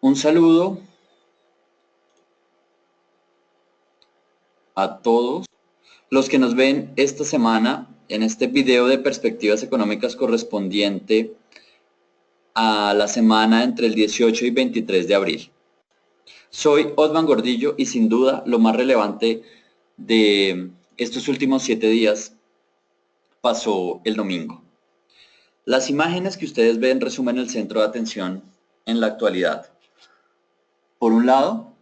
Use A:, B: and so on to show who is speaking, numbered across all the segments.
A: Un saludo a todos los que nos ven esta semana en este video de perspectivas económicas correspondiente a la semana entre el 18 y 23 de abril. Soy Osman Gordillo y sin duda lo más relevante de estos últimos 7 días pasó el domingo. Las imágenes que ustedes ven resumen el centro de atención en la actualidad. Por un lado,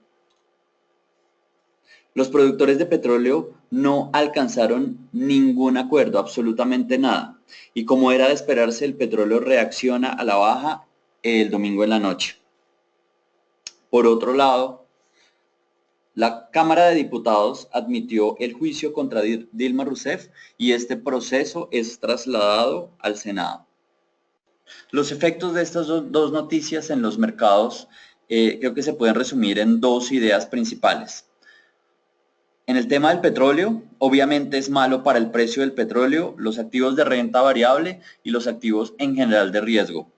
A: los productores de petróleo no alcanzaron ningún acuerdo, absolutamente nada. Y como era de esperarse, el petróleo reacciona a la baja el domingo en la noche. Por otro lado, la Cámara de Diputados admitió el juicio contra Dilma Rousseff y este proceso es trasladado al Senado. Los efectos de estas dos noticias en los mercados creo que se pueden resumir en dos ideas principales. En el tema del petróleo, obviamente es malo para el precio del petróleo, los activos de renta variable y los activos en general de riesgo.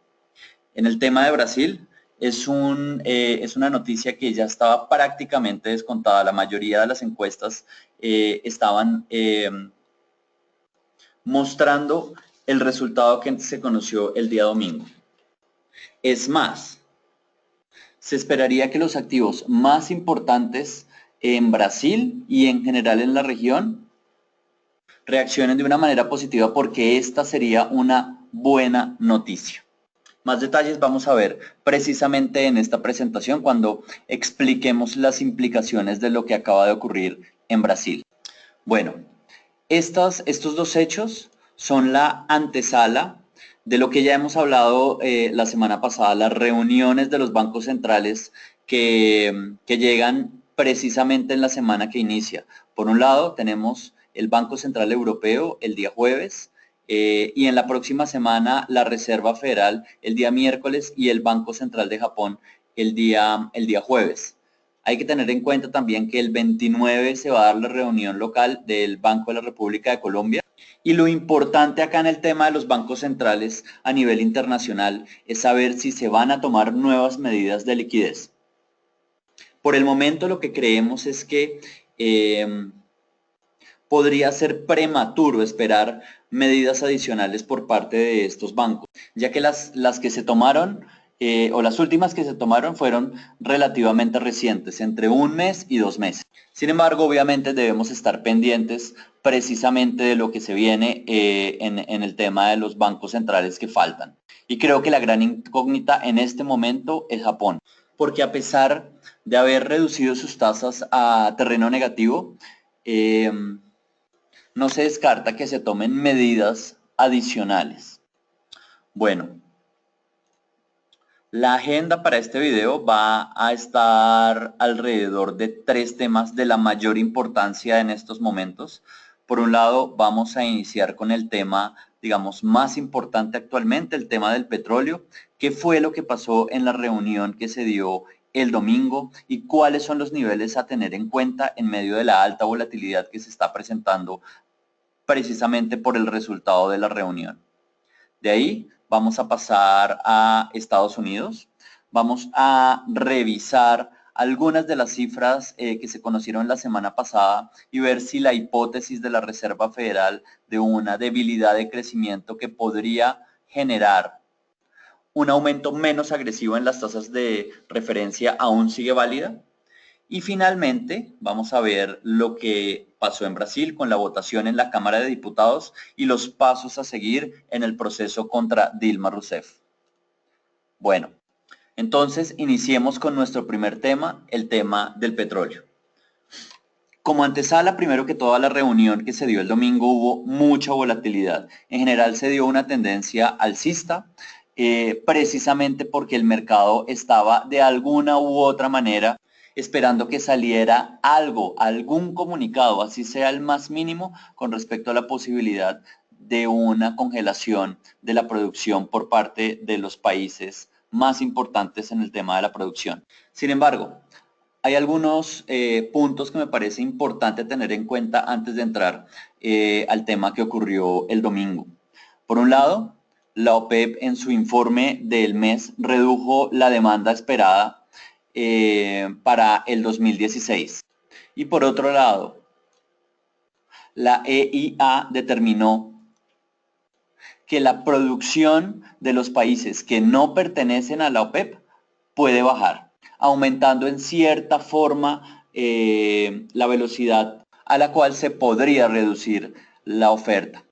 A: En el tema de Brasil, es una noticia que ya estaba prácticamente descontada. La mayoría de las encuestas estaban mostrando el resultado que se conoció el día domingo. Es más, se esperaría que los activos más importantes en Brasil y en general en la región reaccionen de una manera positiva porque esta sería una buena noticia. Más detalles vamos a ver precisamente en esta presentación cuando expliquemos las implicaciones de lo que acaba de ocurrir en Brasil. Bueno, estos dos hechos son la antesala de lo que ya hemos hablado la semana pasada, las reuniones de los bancos centrales que llegan precisamente en la semana que inicia. Por un lado tenemos el Banco Central Europeo el día jueves y en la próxima semana la Reserva Federal el día miércoles y el Banco Central de Japón el día jueves. Hay que tener en cuenta también que el 29 se va a dar la reunión local del Banco de la República de Colombia. Y lo importante acá en el tema de los bancos centrales a nivel internacional es saber si se van a tomar nuevas medidas de liquidez. Por el momento lo que creemos es que podría ser prematuro esperar medidas adicionales por parte de estos bancos, ya que las que se tomaron o las últimas que se tomaron fueron relativamente recientes, entre 1 mes y 2 meses. Sin embargo, obviamente debemos estar pendientes precisamente de lo que se viene en el tema de los bancos centrales que faltan. Y creo que la gran incógnita en este momento es Japón, porque a pesar de haber reducido sus tasas a terreno negativo, no se descarta que se tomen medidas adicionales. Bueno, la agenda para este video va a estar alrededor de 3 temas de la mayor importancia en estos momentos. Por un lado, vamos a iniciar con el tema, digamos, más importante actualmente, el tema del petróleo. ¿Qué fue lo que pasó en la reunión que se dio el domingo y cuáles son los niveles a tener en cuenta en medio de la alta volatilidad que se está presentando precisamente por el resultado de la reunión? De ahí vamos a pasar a Estados Unidos. Vamos a revisar algunas de las cifras que se conocieron la semana pasada y ver si la hipótesis de la Reserva Federal de una debilidad de crecimiento que podría generar un aumento menos agresivo en las tasas de referencia aún sigue válida. Y finalmente vamos a ver lo que pasó en Brasil con la votación en la Cámara de Diputados y los pasos a seguir en el proceso contra Dilma Rousseff. Bueno, entonces iniciemos con nuestro primer tema, el tema del petróleo. Como antesala, primero que toda la reunión que se dio el domingo hubo mucha volatilidad. En general se dio una tendencia alcista, precisamente porque el mercado estaba de alguna u otra manera esperando que saliera algo, algún comunicado, así sea el más mínimo, con respecto a la posibilidad de una congelación de la producción por parte de los países más importantes en el tema de la producción. Sin embargo, hay algunos puntos que me parece importante tener en cuenta antes de entrar al tema que ocurrió el domingo. Por un lado, la OPEP en su informe del mes redujo la demanda esperada para el 2016. Y por otro lado, la EIA determinó que la producción de los países que no pertenecen a la OPEP puede bajar, aumentando en cierta forma la velocidad a la cual se podría reducir la oferta.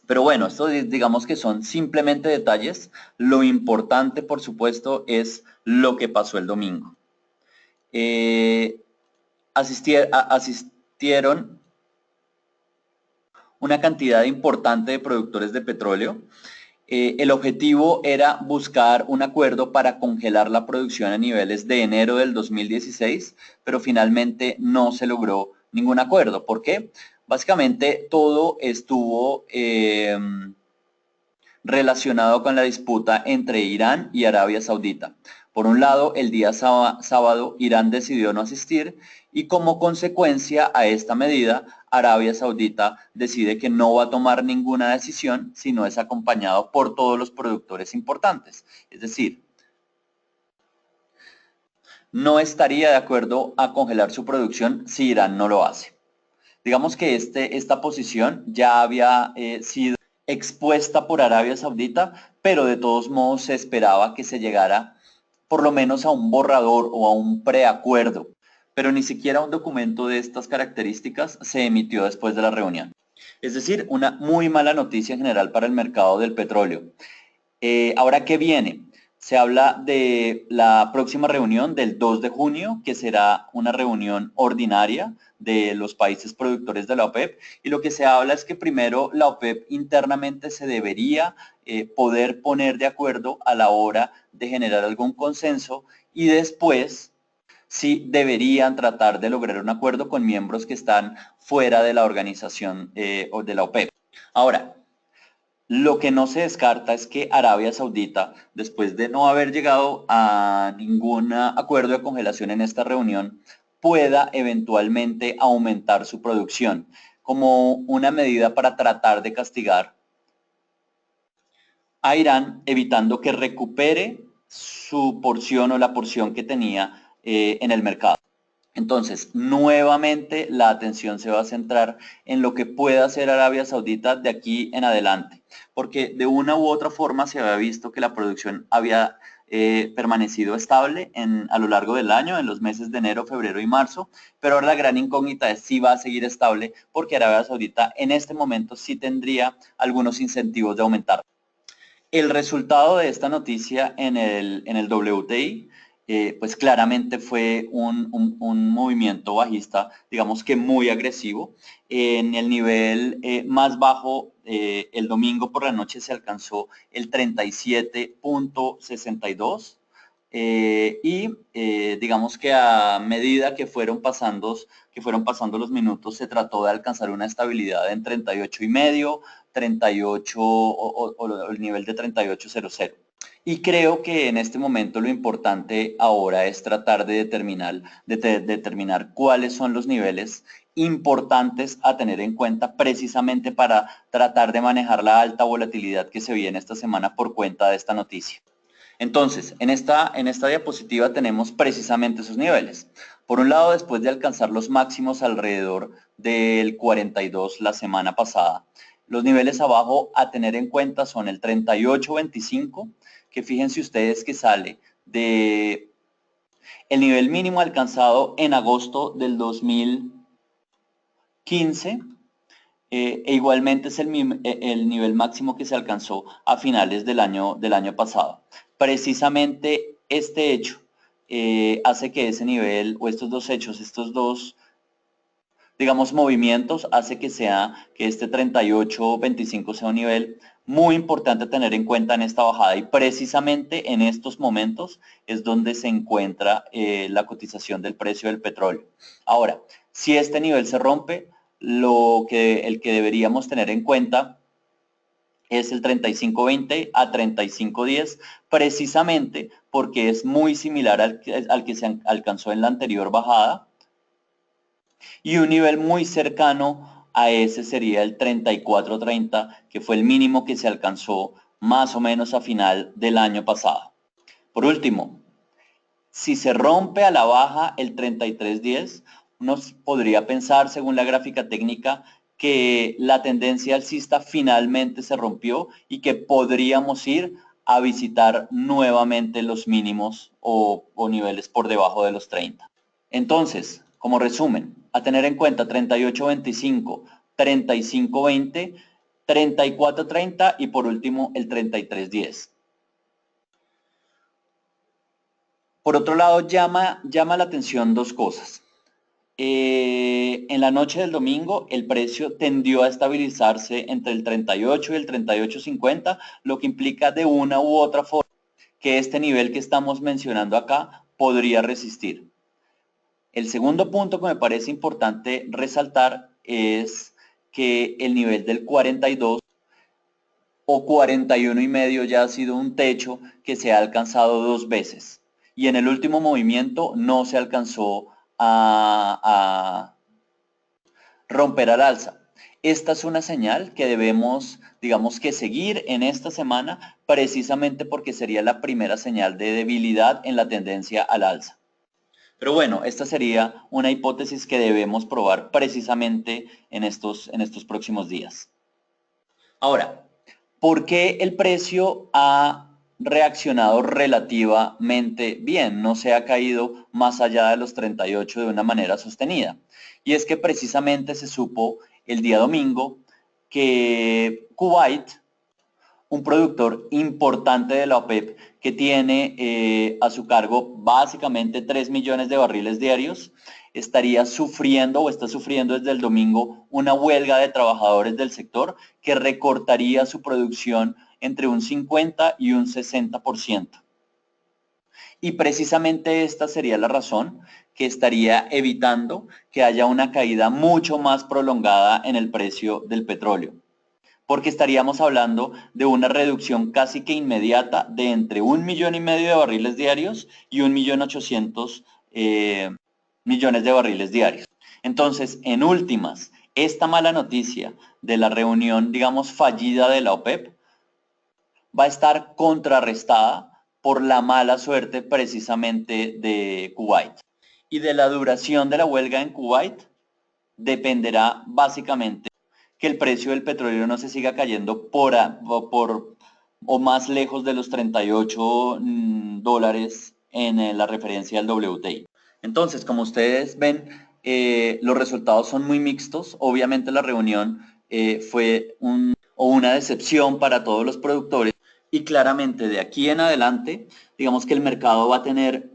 A: Pero bueno, esto digamos que son simplemente detalles. Lo importante, por supuesto, es lo que pasó el domingo. Asistieron una cantidad importante de productores de petróleo. El objetivo era buscar un acuerdo para congelar la producción a niveles de enero del 2016, pero finalmente no se logró ningún acuerdo. ¿Por qué? Básicamente todo estuvo relacionado con la disputa entre Irán y Arabia Saudita. Por un lado, el día sábado Irán decidió no asistir y como consecuencia a esta medida, Arabia Saudita decide que no va a tomar ninguna decisión si no es acompañado por todos los productores importantes. Es decir, no estaría de acuerdo a congelar su producción si Irán no lo hace. Digamos que esta posición ya había sido expuesta por Arabia Saudita, pero de todos modos se esperaba que se llegara por lo menos a un borrador o a un preacuerdo, pero ni siquiera un documento de estas características se emitió después de la reunión. Es decir, una muy mala noticia en general para el mercado del petróleo. Ahora, ¿qué viene? Se habla de la próxima reunión del 2 de junio, que será una reunión ordinaria de los países productores de la OPEP. Y lo que se habla es que primero la OPEP internamente se debería poder poner de acuerdo a la hora de generar algún consenso y después sí deberían tratar de lograr un acuerdo con miembros que están fuera de la organización o de la OPEP. Ahora, lo que no se descarta es que Arabia Saudita, después de no haber llegado a ningún acuerdo de congelación en esta reunión, pueda eventualmente aumentar su producción como una medida para tratar de castigar a Irán, evitando que recupere su porción o la porción que tenía en el mercado. Entonces, nuevamente la atención se va a centrar en lo que pueda hacer Arabia Saudita de aquí en adelante, porque de una u otra forma se había visto que la producción había permanecido estable a lo largo del año, en los meses de enero, febrero y marzo, pero ahora la gran incógnita es si va a seguir estable, porque Arabia Saudita en este momento sí tendría algunos incentivos de aumentar. El resultado de esta noticia en el WTI, pues claramente fue un movimiento bajista, digamos que muy agresivo. En el nivel más bajo, el domingo por la noche se alcanzó el 37.62. Digamos que a medida que fueron pasando los minutos, se trató de alcanzar una estabilidad en 38,5, 38 o el nivel de 38,00. Y creo que en este momento lo importante ahora es tratar de determinar cuáles son los niveles importantes a tener en cuenta precisamente para tratar de manejar la alta volatilidad que se viene esta semana por cuenta de esta noticia. Entonces, en esta diapositiva tenemos precisamente esos niveles. Por un lado, después de alcanzar los máximos alrededor del 42 la semana pasada, los niveles abajo a tener en cuenta son el 38.25, que fíjense ustedes que sale de el nivel mínimo alcanzado en agosto del 2015, e igualmente es el nivel máximo que se alcanzó a finales del año pasado. Precisamente este hecho hace que ese nivel, o estos dos hechos, estos dos, digamos, movimientos, hace que este 38.25 sea un nivel muy importante a tener en cuenta en esta bajada, y precisamente en estos momentos es donde se encuentra la cotización del precio del petróleo. Ahora, si este nivel se rompe, el que deberíamos tener en cuenta es el 35.20 a 35.10, precisamente porque es muy similar al que se alcanzó en la anterior bajada, y un nivel muy cercano a ese sería el 34.30, que fue el mínimo que se alcanzó más o menos a final del año pasado. Por último, Si se rompe a la baja el 33.10, uno podría pensar, según la gráfica técnica, que la tendencia alcista finalmente se rompió y que podríamos ir a visitar nuevamente los mínimos o niveles por debajo de los 30. Entonces, como resumen, a tener en cuenta 38.25, 35.20, 34.30 y por último el 33.10. Por otro lado, llama la atención dos cosas. En la noche del domingo el precio tendió a estabilizarse entre el 38 y el 38.50, lo que implica de una u otra forma que este nivel que estamos mencionando acá podría resistir. El segundo punto que me parece importante resaltar es que el nivel del 42 o 41.5 ya ha sido un techo que se ha alcanzado 2 veces y en el último movimiento no se alcanzó a romper al alza. Esta es una señal que debemos, digamos que seguir en esta semana precisamente porque sería la primera señal de debilidad en la tendencia al alza. Pero bueno, esta sería una hipótesis que debemos probar precisamente en estos próximos días. Ahora, ¿por qué el precio ha reaccionado relativamente bien? No se ha caído más allá de los 38 de una manera sostenida. Y es que precisamente se supo el día domingo que Kuwait, un productor importante de la OPEP, que tiene a su cargo básicamente 3 millones de barriles diarios, estaría sufriendo o está sufriendo desde el domingo una huelga de trabajadores del sector que recortaría su producción entre un 50 y un 60%. Y precisamente esta sería la razón que estaría evitando que haya una caída mucho más prolongada en el precio del petróleo, porque estaríamos hablando de una reducción casi que inmediata de entre 1,5 millones de barriles diarios y 1,800,000 millones de barriles diarios. Entonces, en últimas, esta mala noticia de la reunión, digamos, fallida de la OPEP va a estar contrarrestada por la mala suerte precisamente de Kuwait. Y de la duración de la huelga en Kuwait dependerá básicamente que el precio del petróleo no se siga cayendo por o más lejos de los 38 dólares en la referencia del WTI. Entonces, como ustedes ven, los resultados son muy mixtos. Obviamente la reunión fue una decepción para todos los productores y claramente de aquí en adelante, digamos que el mercado va a tener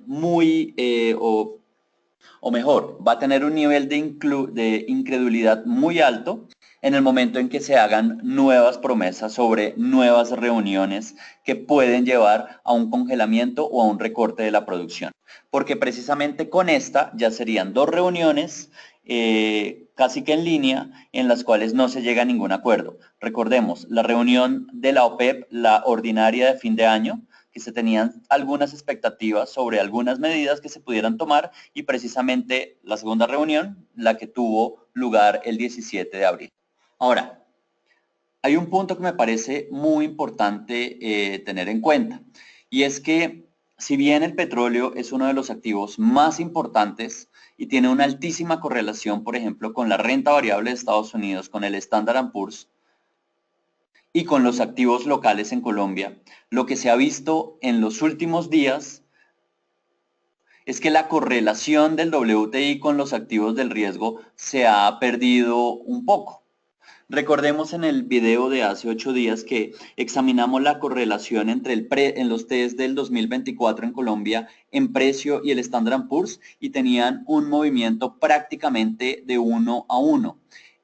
A: o mejor, va a tener un nivel de incredulidad muy alto en el momento en que se hagan nuevas promesas sobre nuevas reuniones que pueden llevar a un congelamiento o a un recorte de la producción. Porque precisamente con esta ya serían 2 reuniones casi que en línea en las cuales no se llega a ningún acuerdo. Recordemos, la reunión de la OPEP, la ordinaria de fin de año, que se tenían algunas expectativas sobre algunas medidas que se pudieran tomar y precisamente la segunda reunión, la que tuvo lugar el 17 de abril. Ahora, hay un punto que me parece muy importante tener en cuenta y es que si bien el petróleo es uno de los activos más importantes y tiene una altísima correlación, por ejemplo, con la renta variable de Estados Unidos, con el Standard & Poor's, y con los activos locales en Colombia, lo que se ha visto en los últimos días es que la correlación del WTI con los activos del riesgo se ha perdido un poco. Recordemos en el video de hace 8 días que examinamos la correlación entre en los test del 2024 en Colombia en precio y el Standard & Poor's y tenían un movimiento prácticamente de 1 a 1.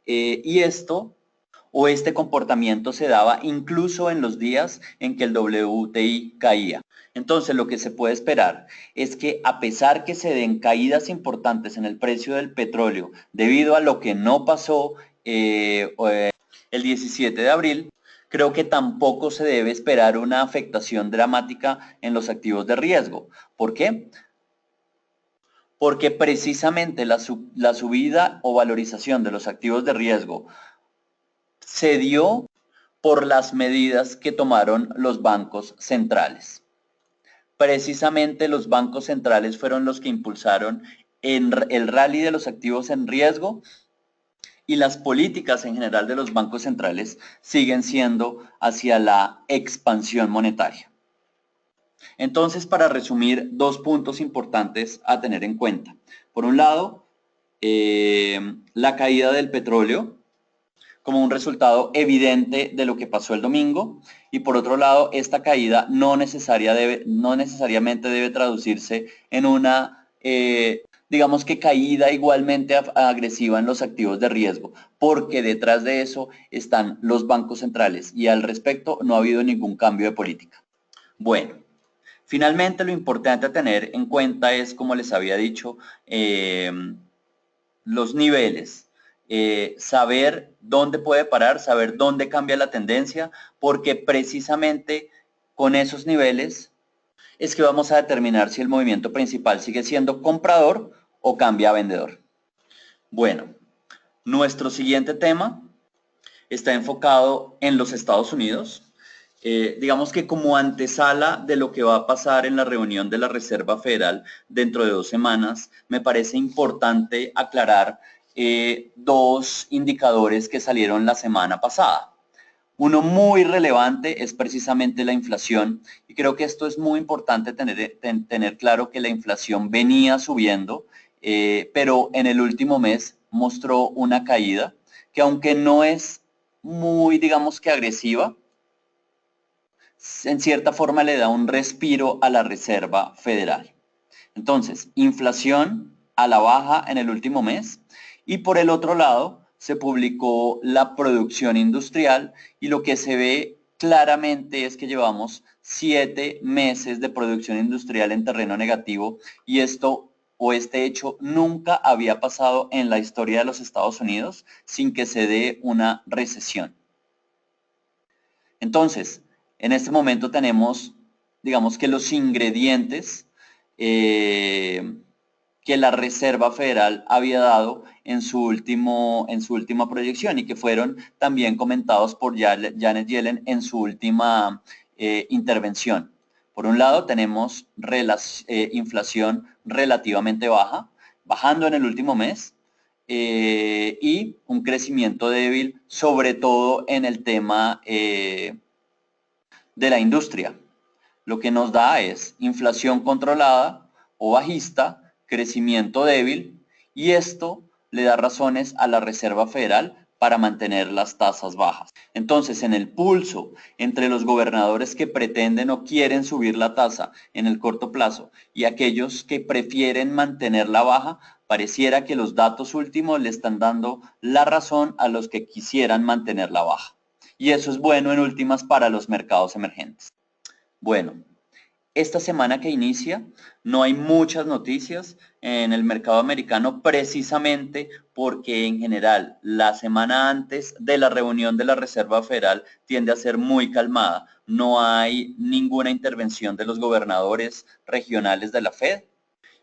A: Y este comportamiento se daba incluso en los días en que el WTI caía. Entonces lo que se puede esperar es que a pesar que se den caídas importantes en el precio del petróleo debido a lo que no pasó el 17 de abril, creo que tampoco se debe esperar una afectación dramática en los activos de riesgo. ¿Por qué? Porque precisamente la subida o valorización de los activos de riesgo se dio por las medidas que tomaron los bancos centrales. precisamente los bancos centrales fueron los que impulsaron el rally de los activos en riesgo y las políticas en general de los bancos centrales siguen siendo hacia la expansión monetaria. Entonces, para resumir, dos puntos importantes a tener en cuenta. Por un lado, la caída del petróleo como un resultado evidente de lo que pasó el domingo, y por otro lado, esta caída no necesariamente debe traducirse en una, digamos que caída igualmente agresiva en los activos de riesgo, porque detrás de eso están los bancos centrales y al respecto no ha habido ningún cambio de política. Bueno, finalmente lo importante a tener en cuenta es, como les había dicho, los niveles. Saber dónde puede parar, saber dónde cambia la tendencia, porque precisamente con esos niveles es que vamos a determinar si el movimiento principal sigue siendo comprador o cambia a vendedor. Bueno, nuestro siguiente tema está enfocado en los Estados Unidos. Digamos que como antesala de lo que va a pasar en la reunión de la Reserva Federal dentro de 2 semanas, me parece importante aclarar dos indicadores que salieron la semana pasada. Uno muy relevante es precisamente la inflación, y creo que esto es muy importante tener claro que la inflación venía subiendo, pero en el último mes mostró una caída que, aunque no es muy, digamos que agresiva, en cierta forma le da un respiro a la Reserva Federal. Entonces, inflación a la baja en el último mes, y por el otro lado se publicó la producción industrial, y lo que se ve claramente es que llevamos 7 meses de producción industrial en terreno negativo, y este hecho nunca había pasado en la historia de los Estados Unidos sin que se dé una recesión. Entonces, en este momento tenemos, digamos que los ingredientes que la Reserva Federal había dado en su última proyección, y que fueron también comentados por Janet Yellen en su última intervención. Por un lado, tenemos inflación relativamente baja, bajando en el último mes, y un crecimiento débil, sobre todo en el tema de la industria. Lo que nos da es inflación controlada o bajista, crecimiento débil, y esto le da razones a la Reserva Federal para mantener las tasas bajas. Entonces, en el pulso entre los gobernadores que pretenden o quieren subir la tasa en el corto plazo y aquellos que prefieren mantenerla baja, pareciera que los datos últimos le están dando la razón a los que quisieran mantenerla baja. Y eso es bueno en últimas para los mercados emergentes. Bueno, esta semana que inicia no hay muchas noticias en el mercado americano, precisamente porque en general la semana antes de la reunión de la Reserva Federal tiende a ser muy calmada. No hay ninguna intervención de los gobernadores regionales de la Fed,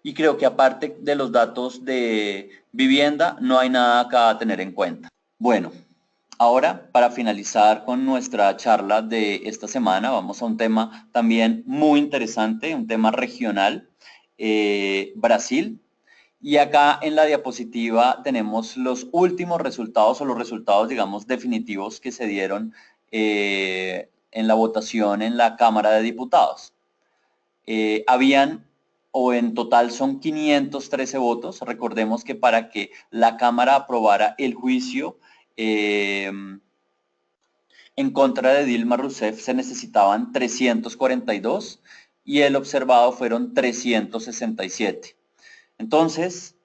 A: y creo que aparte de los datos de vivienda no hay nada acá a tener en cuenta. Bueno, ahora, para finalizar con nuestra charla de esta semana, vamos a un tema también muy interesante, un tema regional, Brasil. Y acá en la diapositiva tenemos los últimos resultados, o los resultados, digamos, definitivos que se dieron en la votación en la Cámara de Diputados. En total son 513 votos. Recordemos que para que la Cámara aprobara el juicio en contra de Dilma Rousseff se necesitaban 342 y el observado fueron 367. Entonces,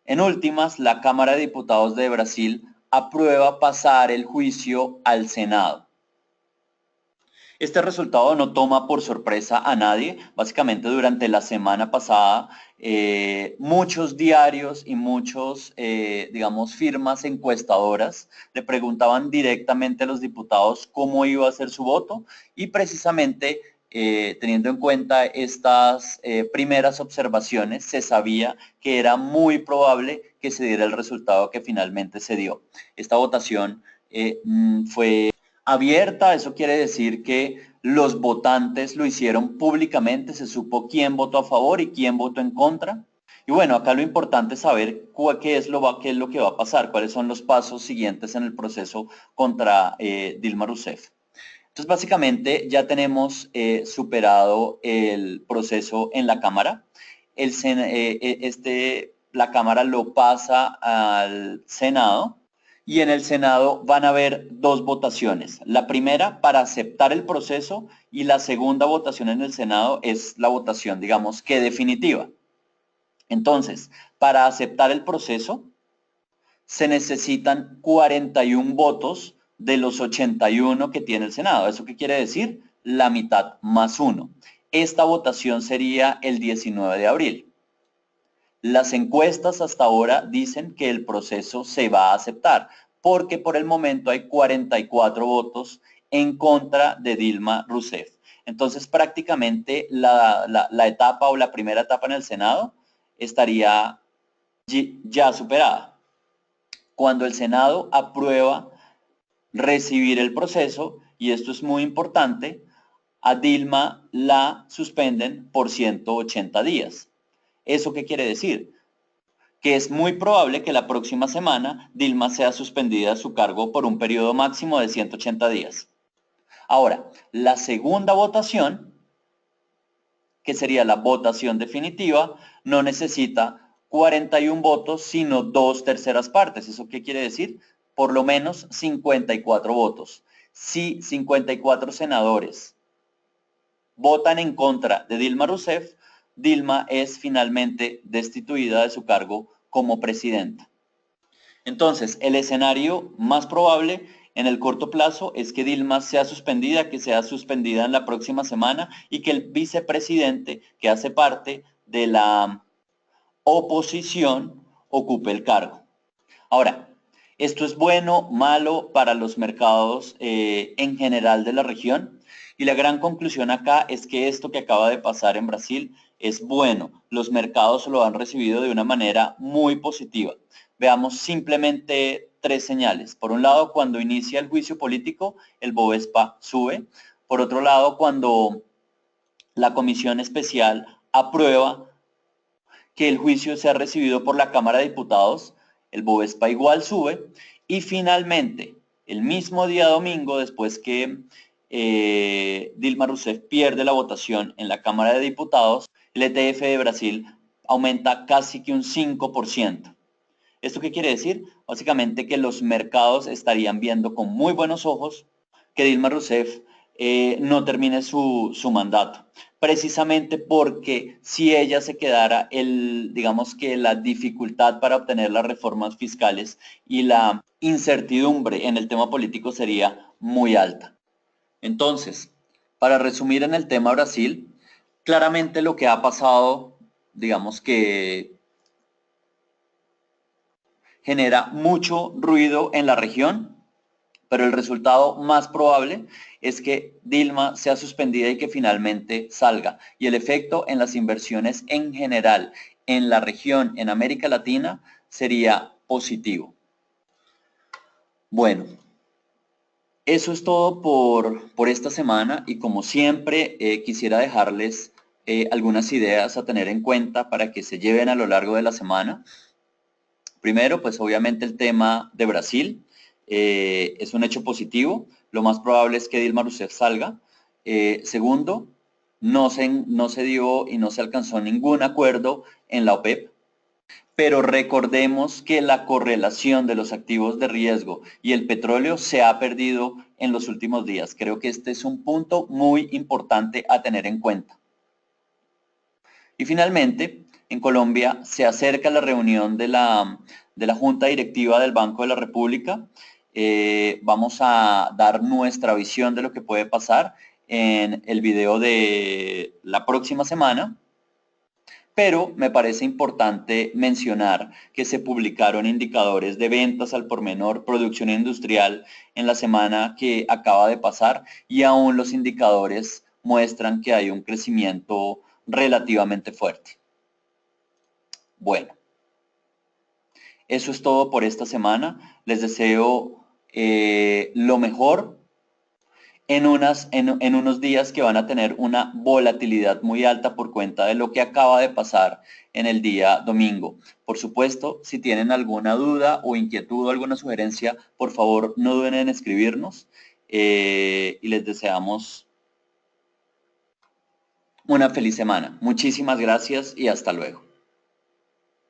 A: en últimas, la Cámara de Diputados de Brasil aprueba pasar el juicio al Senado. Este resultado no toma por sorpresa a nadie. Básicamente, durante la semana pasada, muchos diarios y muchos, digamos, firmas encuestadoras le preguntaban directamente a los diputados cómo iba a ser su voto, y precisamente teniendo en cuenta estas primeras observaciones, se sabía que era muy probable que se diera el resultado que finalmente se dio. Esta votación fue abierta. Eso quiere decir que Los votantes lo hicieron públicamente, se supo quién votó a favor y quién votó en contra. Y bueno, acá lo importante es saber qué es lo que va a pasar, cuáles son los pasos siguientes en el proceso contra Dilma Rousseff. Entonces, básicamente ya tenemos superado el proceso en la Cámara. La Cámara lo pasa al Senado y en el Senado van a haber dos votaciones. La primera para aceptar el proceso y la segunda votación en el Senado es la votación, digamos, que definitiva. Entonces, para aceptar el proceso se necesitan 41 votos de los 81 que tiene el Senado. ¿Eso qué quiere decir? La mitad más uno. Esta votación sería el 19 de abril. Las encuestas hasta ahora dicen que el proceso se va a aceptar, porque por el momento hay 44 votos en contra de Dilma Rousseff. Entonces prácticamente la etapa o la primera etapa en el Senado estaría ya superada. Cuando el Senado aprueba recibir el proceso, y esto es muy importante, a Dilma la suspenden por 180 días. ¿Eso qué quiere decir? Que es muy probable que la próxima semana Dilma sea suspendida de su cargo por un periodo máximo de 180 días. Ahora, la segunda votación, que sería la votación definitiva, no necesita 41 votos, sino 2/3 partes. ¿Eso qué quiere decir? Por lo menos 54 votos. Si 54 senadores votan en contra de Dilma Rousseff, Dilma es finalmente destituida de su cargo como presidenta. Entonces, el escenario más probable en el corto plazo es que Dilma sea suspendida en la próxima semana y que el vicepresidente, que hace parte de la oposición, ocupe el cargo. Ahora, esto es bueno, malo para los mercados en general de la región. Y la gran conclusión acá es que esto que acaba de pasar en Brasil es bueno. Los mercados lo han recibido de una manera muy positiva. Veamos simplemente tres señales. Por un lado, cuando inicia el juicio político, el Bovespa sube. Por otro lado, cuando la comisión especial aprueba que el juicio sea recibido por la Cámara de Diputados, el Bovespa igual sube. Y finalmente, el mismo día domingo, después que Dilma Rousseff pierde la votación en la Cámara de Diputados, el ETF de Brasil aumenta casi que un 5%. ¿Esto qué quiere decir? Básicamente que los mercados estarían viendo con muy buenos ojos que Dilma Rousseff no termine su mandato. Precisamente porque si ella se quedara, digamos que la dificultad para obtener las reformas fiscales y la incertidumbre en el tema político sería muy alta. Entonces, para resumir en el tema Brasil, claramente lo que ha pasado, digamos que genera mucho ruido en la región, pero el resultado más probable es que Dilma sea suspendida y que finalmente salga. Y el efecto en las inversiones en general en la región, en América Latina, sería positivo. Bueno, eso es todo por esta semana y como siempre quisiera dejarles algunas ideas a tener en cuenta para que se lleven a lo largo de la semana. Primero, pues obviamente el tema de Brasil es un hecho positivo. Lo más probable es que Dilma Rousseff salga. Segundo, no se dio y no se alcanzó ningún acuerdo en la OPEP. Pero recordemos que la correlación de los activos de riesgo y el petróleo se ha perdido en los últimos días. Creo que este es un punto muy importante a tener en cuenta. Y finalmente, en Colombia se acerca la reunión de la Junta Directiva del Banco de la República. Vamos a dar nuestra visión de lo que puede pasar en el video de la próxima semana. Pero me parece importante mencionar que se publicaron indicadores de ventas al por menor, producción industrial en la semana que acaba de pasar y aún los indicadores muestran que hay un crecimiento relativamente fuerte. Bueno, eso es todo por esta semana. Les deseo lo mejor en unos días que van a tener una volatilidad muy alta por cuenta de lo que acaba de pasar en el día domingo. Por supuesto, si tienen alguna duda o inquietud o alguna sugerencia, por favor no duden en escribirnos y les deseamos una feliz semana. Muchísimas gracias y hasta luego.